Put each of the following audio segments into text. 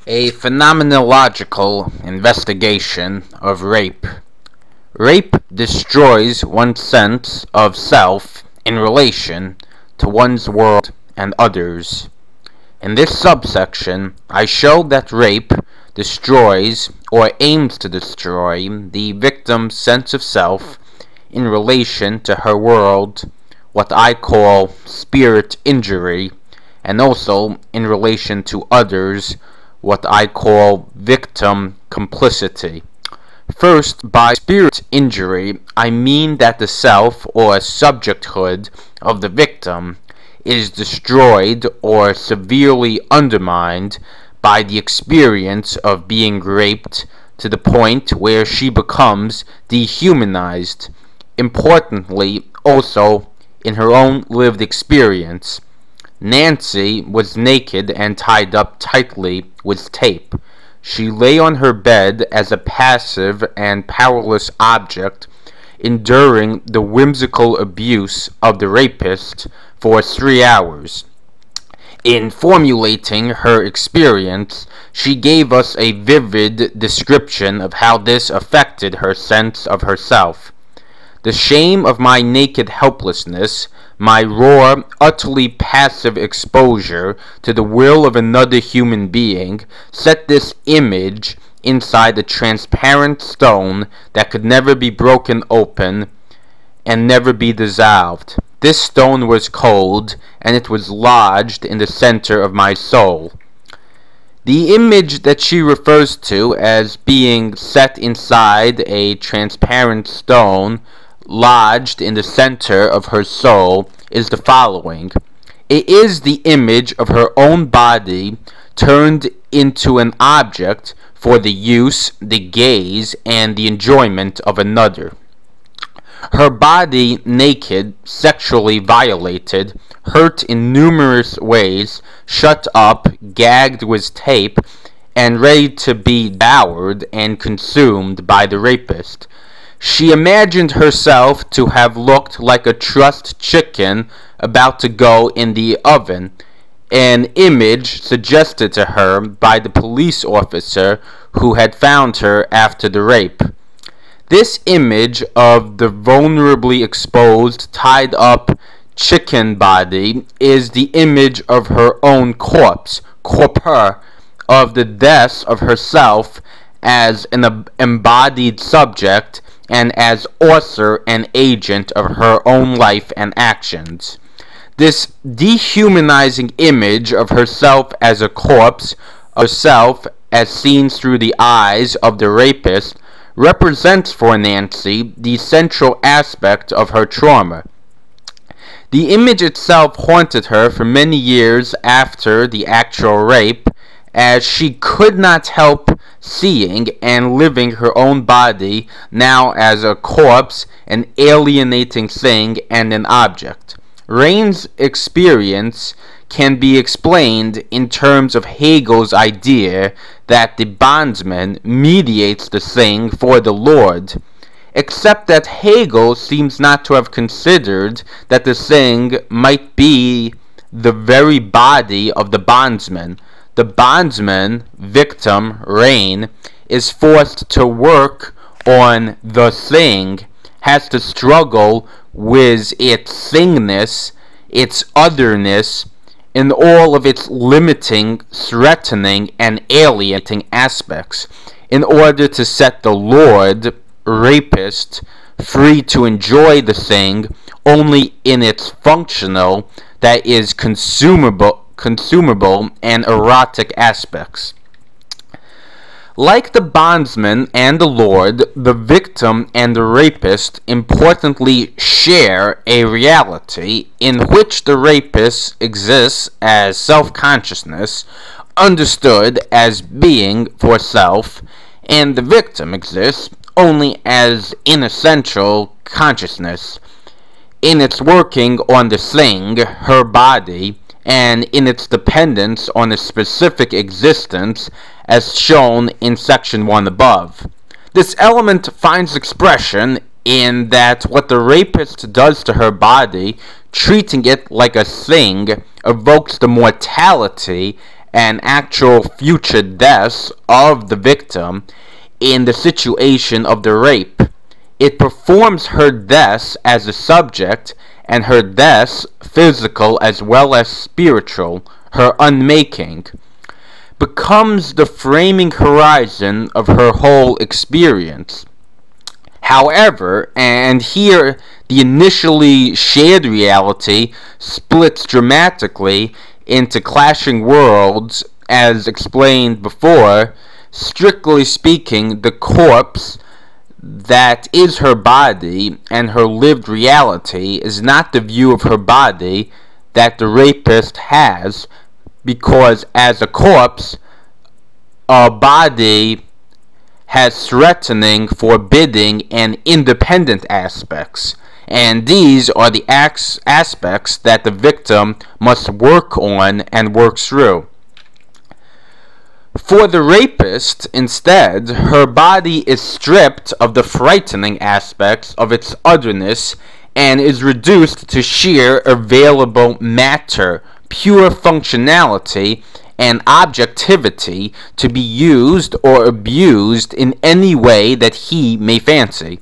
A phenomenological investigation of rape. Rape destroys one's sense of self in relation to one's world and others. In this subsection, I show that rape destroys or aims to destroy the victim's sense of self in relation to her world, what I call spirit injury, and also in relation to others, what I call victim complicity. First, by spirit injury, I mean that the self or subjecthood of the victim is destroyed or severely undermined by the experience of being raped to the point where she becomes dehumanized. Importantly, also in her own lived experience, Nancy was naked and tied up tightly with tape. She lay on her bed as a passive and powerless object, enduring the whimsical abuse of the rapist for 3 hours. In formulating her experience, she gave us a vivid description of how this affected her sense of herself. The shame of my naked helplessness, my raw, utterly passive exposure to the will of another human being, set this image inside a transparent stone that could never be broken open and never be dissolved. This stone was cold, and it was lodged in the center of my soul. The image that she refers to as being set inside a transparent stone lodged in the center of her soul is the following. It is the image of her own body turned into an object for the use, the gaze, and the enjoyment of another. Her body naked, sexually violated, hurt in numerous ways, shut up, gagged with tape, and ready to be devoured and consumed by the rapist. She imagined herself to have looked like a trussed chicken about to go in the oven, an image suggested to her by the police officer who had found her after the rape. This image of the vulnerably exposed, tied up chicken body is the image of her own corpse, corpore, of the death of herself as an embodied subject and as author and agent of her own life and actions. This dehumanizing image of herself as a corpse, herself as seen through the eyes of the rapist, represents for Nancy the central aspect of her trauma. The image itself haunted her for many years after the actual rape, as she could not help seeing and living her own body now as a corpse, an alienating thing, and an object. Rain's experience can be explained in terms of Hegel's idea that the bondsman mediates the thing for the Lord, except that Hegel seems not to have considered that the thing might be the very body of the bondsman. The bondsman, victim, Rain, is forced to work on the thing, has to struggle with its thingness, its otherness, in all of its limiting, threatening, and alienating aspects, in order to set the Lord, rapist, free to enjoy the thing only in its functional, that is, consumable and erotic aspects. Like the bondsman and the Lord, the victim and the rapist importantly share a reality in which the rapist exists as self-consciousness, understood as being for self, and the victim exists only as inessential consciousness, in its working on the thing, her body, and in its dependence on a specific existence as shown in section 1 above. This element finds expression in that what the rapist does to her body, treating it like a thing, evokes the mortality and actual future deaths of the victim in the situation of the rape. It performs her deaths as a subject, and her deaths, physical as well as spiritual, her unmaking, becomes the framing horizon of her whole experience. However, and here the initially shared reality splits dramatically into clashing worlds, as explained before. Strictly speaking, the corpse that is her body and her lived reality is not the view of her body that the rapist has, because as a corpse, a body has threatening, forbidding, and independent aspects, and these are the aspects that the victim must work on and work through. For the rapist, instead, her body is stripped of the frightening aspects of its otherness and is reduced to sheer available matter, pure functionality, and objectivity to be used or abused in any way that he may fancy.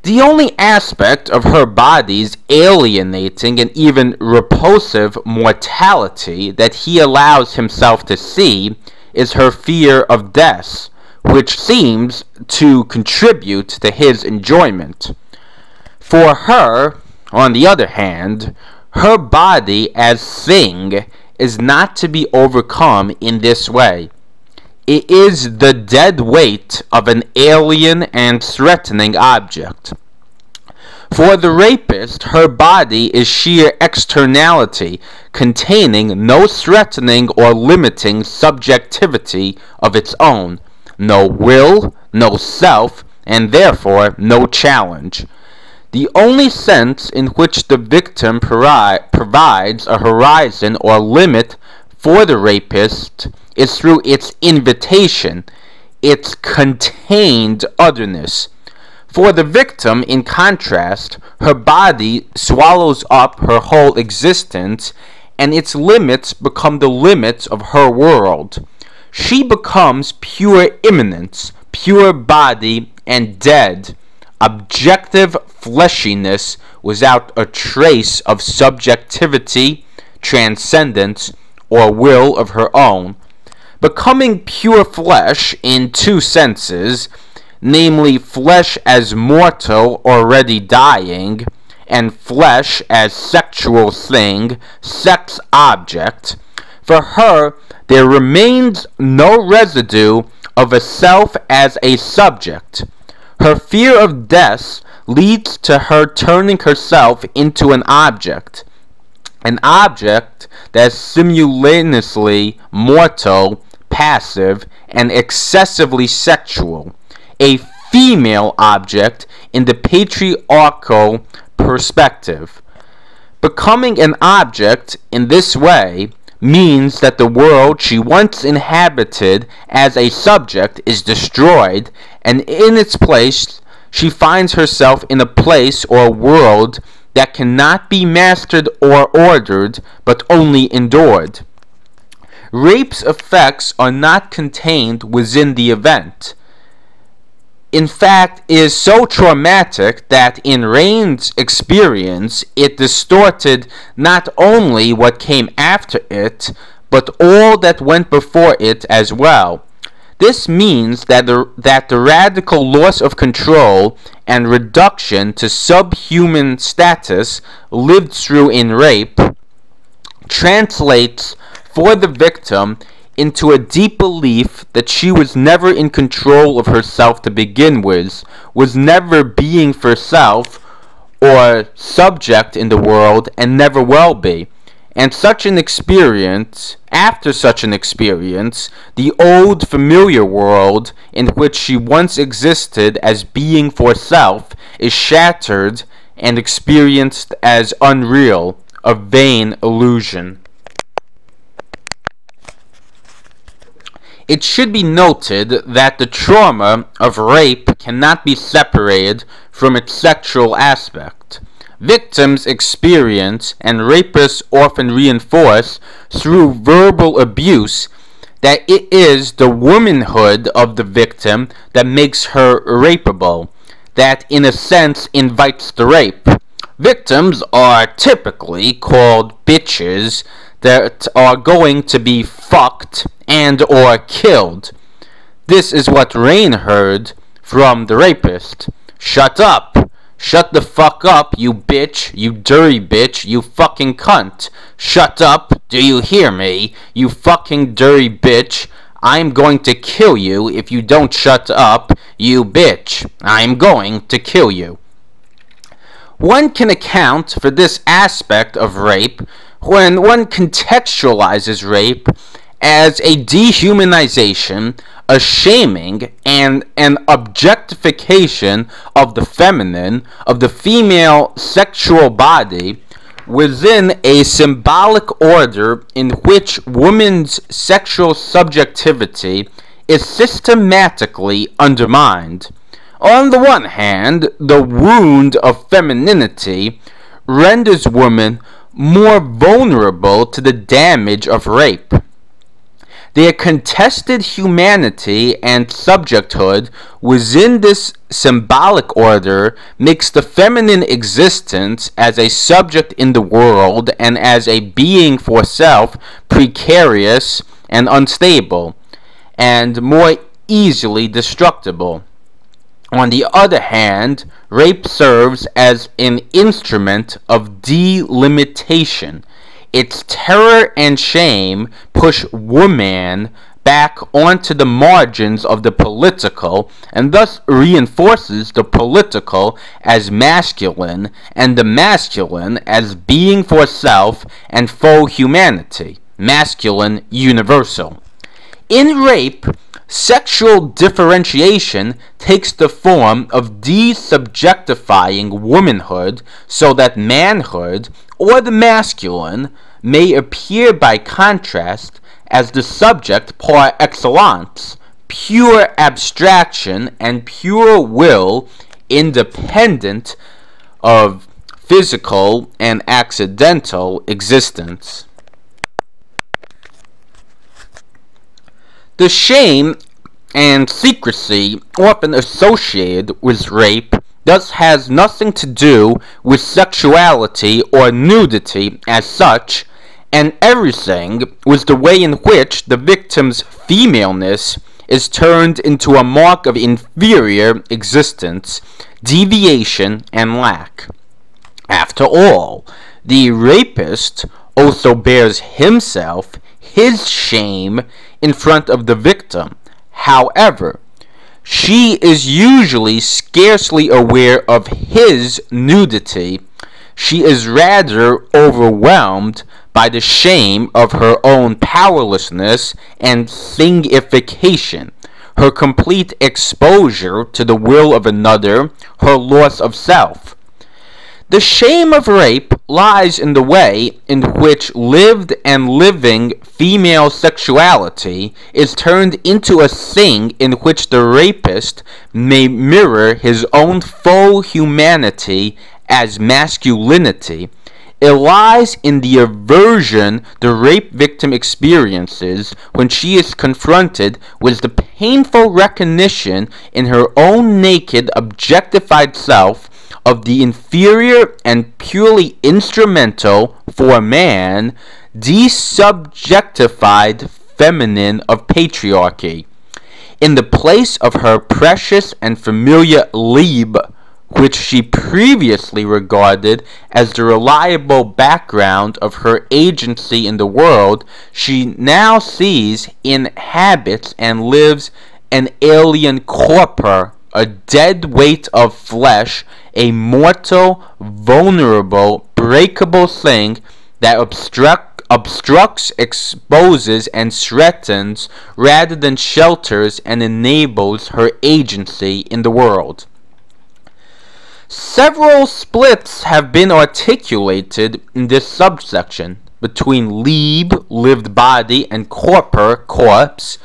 The only aspect of her body's alienating and even repulsive mortality that he allows himself to see is her fear of death, which seems to contribute to his enjoyment. For her, on the other hand, her body as thing is not to be overcome in this way. It is the dead weight of an alien and threatening object. For the rapist, her body is sheer externality, containing no threatening or limiting subjectivity of its own, no will, no self, and therefore no challenge. The only sense in which the victim provides a horizon or limit for the rapist is through its invitation, its contained otherness. For the victim, in contrast, her body swallows up her whole existence, and its limits become the limits of her world. She becomes pure immanence, pure body, and dead, objective fleshiness without a trace of subjectivity, transcendence, or will of her own, becoming pure flesh in two senses, namely flesh as mortal already dying, and flesh as sexual thing, sex object. For her, there remains no residue of a self as a subject. Her fear of death leads to her turning herself into an object that is simultaneously mortal, passive, and excessively sexual, a female object in the patriarchal perspective. Becoming an object in this way means that the world she once inhabited as a subject is destroyed, and in its place she finds herself in a place or world that cannot be mastered or ordered, but only endured. Rape's effects are not contained within the event. In fact, it is so traumatic that in Rain's experience, it distorted not only what came after it, but all that went before it as well. This means that the radical loss of control and reduction to subhuman status lived through in rape translates for the victim into a deep belief that she was never in control of herself to begin with, was never being for self or subject in the world, and never will be. And after such an experience, the old familiar world in which she once existed as being for self is shattered and experienced as unreal, a vain illusion. It should be noted that the trauma of rape cannot be separated from its sexual aspect. Victims experience, and rapists often reinforce through verbal abuse, that it is the womanhood of the victim that makes her rapeable, that in a sense invites the rape. Victims are typically called bitches that are going to be fucked and or killed. This is what Rain heard from the rapist. Shut up. Shut the fuck up, you bitch, you dirty bitch, you fucking cunt. Shut up, do you hear me? You fucking dirty bitch. I'm going to kill you if you don't shut up, you bitch. I'm going to kill you. One can account for this aspect of rape when one contextualizes rape as a dehumanization, a shaming, and an objectification of the feminine, of the female sexual body, within a symbolic order in which women's sexual subjectivity is systematically undermined. On the one hand, the wound of femininity renders women more vulnerable to the damage of rape. Their contested humanity and subjecthood within this symbolic order makes the feminine existence as a subject in the world and as a being for self precarious and unstable, and more easily destructible. On the other hand, rape serves as an instrument of delimitation. Its terror and shame push woman back onto the margins of the political, and thus reinforces the political as masculine and the masculine as being for self and faux humanity, masculine universal. In rape, sexual differentiation takes the form of desubjectifying womanhood so that manhood, or the masculine, may appear by contrast as the subject par excellence, pure abstraction and pure will, independent of physical and accidental existence. The shame and secrecy often associated with rape thus has nothing to do with sexuality or nudity as such, and everything with the way in which the victim's femaleness is turned into a mark of inferior existence, deviation, and lack. After all, the rapist also bears himself, his shame, in front of the victim. However, she is usually scarcely aware of his nudity. She is rather overwhelmed by the shame of her own powerlessness and thingification, her complete exposure to the will of another, her loss of self. The shame of rape lies in the way in which lived and living female sexuality is turned into a thing in which the rapist may mirror his own faux humanity as masculinity. It lies in the aversion the rape victim experiences when she is confronted with the painful recognition in her own naked, objectified self of the inferior and purely instrumental, for man, desubjectified feminine of patriarchy. In the place of her precious and familiar Liebe, which she previously regarded as the reliable background of her agency in the world, she now sees, inhabits, and lives an alien corpor, a dead weight of flesh, a mortal, vulnerable, breakable thing that obstructs, exposes, and threatens rather than shelters and enables her agency in the world. Several splits have been articulated in this subsection between Liebe, lived body, and corpor, corpse,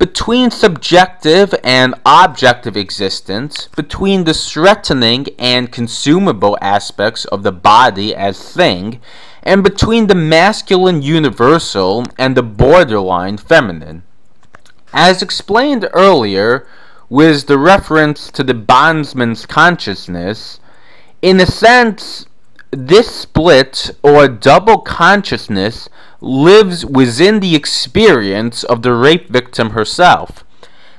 between subjective and objective existence, between the threatening and consumable aspects of the body as thing, and between the masculine universal and the borderline feminine. As explained earlier, with the reference to the bondsman's consciousness, in a sense, this split or double consciousness lives within the experience of the rape victim herself.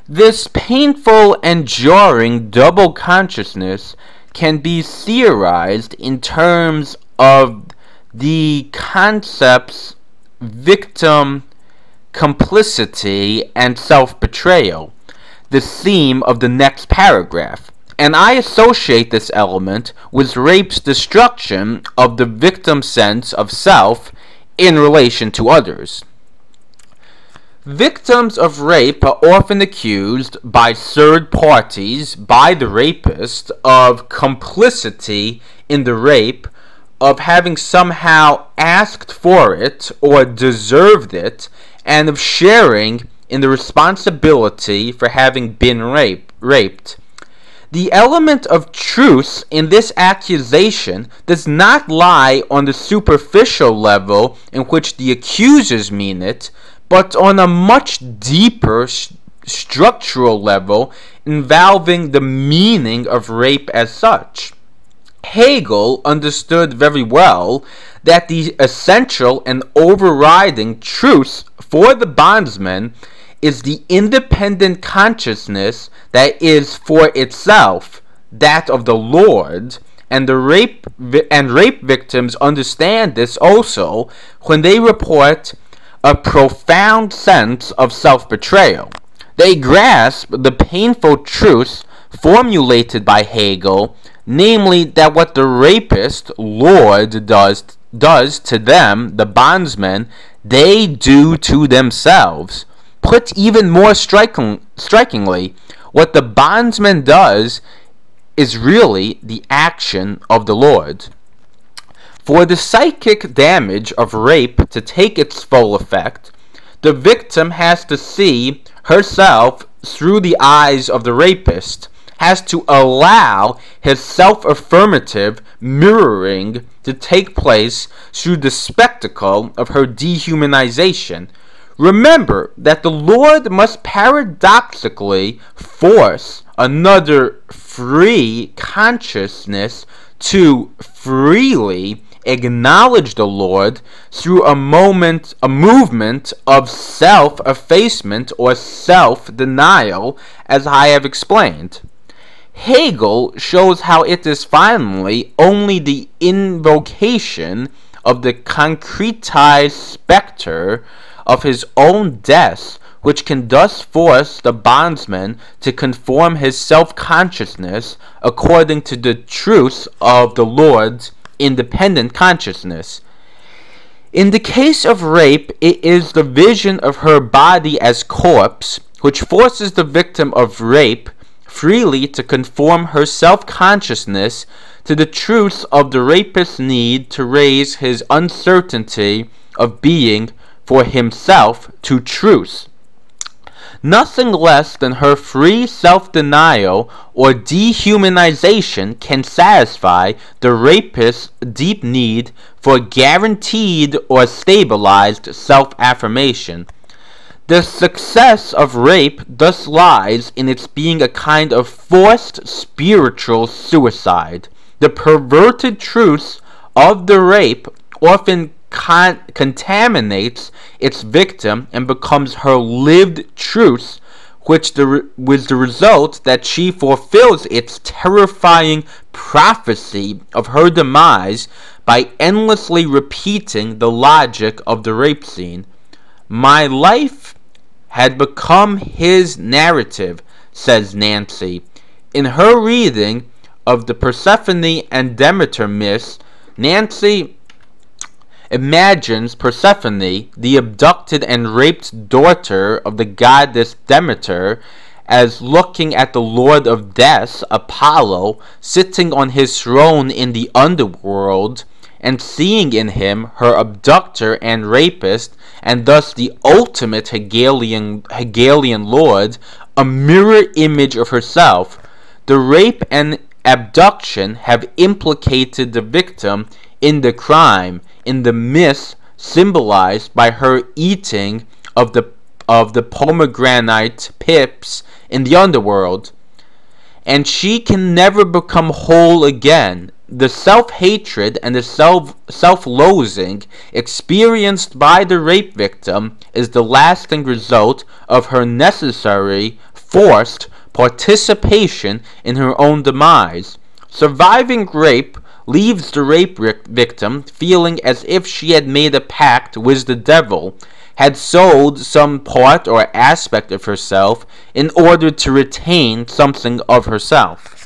This painful and jarring double consciousness can be theorized in terms of the concepts victim complicity and self-betrayal, the theme of the next paragraph, and I associate this element with rape's destruction of the victim's sense of self in relation to others. Victims of rape are often accused by third parties, by the rapist, of complicity in the rape, of having somehow asked for it or deserved it, and of sharing in the responsibility for having been raped. The element of truth in this accusation does not lie on the superficial level in which the accusers mean it, but on a much deeper structural level involving the meaning of rape as such. Hegel understood very well that the essential and overriding truth for the bondsman is the independent consciousness that is for itself that of the Lord, and rape victims understand this also when they report a profound sense of self-betrayal. They grasp the painful truth formulated by Hegel, namely that what the rapist, Lord, does to them, the bondsmen, they do to themselves. Put even more strikingly, what the bondsman does is really the action of the Lord. For the psychic damage of rape to take its full effect, the victim has to see herself through the eyes of the rapist, has to allow his self-affirmative mirroring to take place through the spectacle of her dehumanization. Remember that the Lord must paradoxically force another free consciousness to freely acknowledge the Lord through a movement of self-effacement or self-denial, as I have explained. Hegel shows how it is finally only the invocation of the concretized specter of his own death which can thus force the bondsman to conform his self-consciousness according to the truth of the Lord's independent consciousness. In the case of rape, it is the vision of her body as corpse which forces the victim of rape freely to conform her self-consciousness to the truth of the rapist's need to raise his uncertainty of being for himself to truth. Nothing less than her free self-denial or dehumanization can satisfy the rapist's deep need for guaranteed or stabilized self-affirmation. The success of rape thus lies in its being a kind of forced spiritual suicide. The perverted truth of the rape often contaminates its victim and becomes her lived truth, with the result that she fulfills its terrifying prophecy of her demise by endlessly repeating the logic of the rape scene. My life had become his narrative, says Nancy. In her reading of the Persephone and Demeter myths, Nancy imagines Persephone, the abducted and raped daughter of the goddess Demeter, as looking at the Lord of Death, Apollo, sitting on his throne in the underworld, and seeing in him her abductor and rapist, and thus the ultimate Hegelian lord, a mirror image of herself. The rape and abduction have implicated the victim in the crime, in the myth symbolized by her eating of the pomegranate pips in the underworld. And she can never become whole again. The self-hatred and the self-loathing experienced by the rape victim is the lasting result of her necessary, forced participation in her own demise. Surviving rape leaves the rape victim feeling as if she had made a pact with the devil, had sold some part or aspect of herself in order to retain something of herself.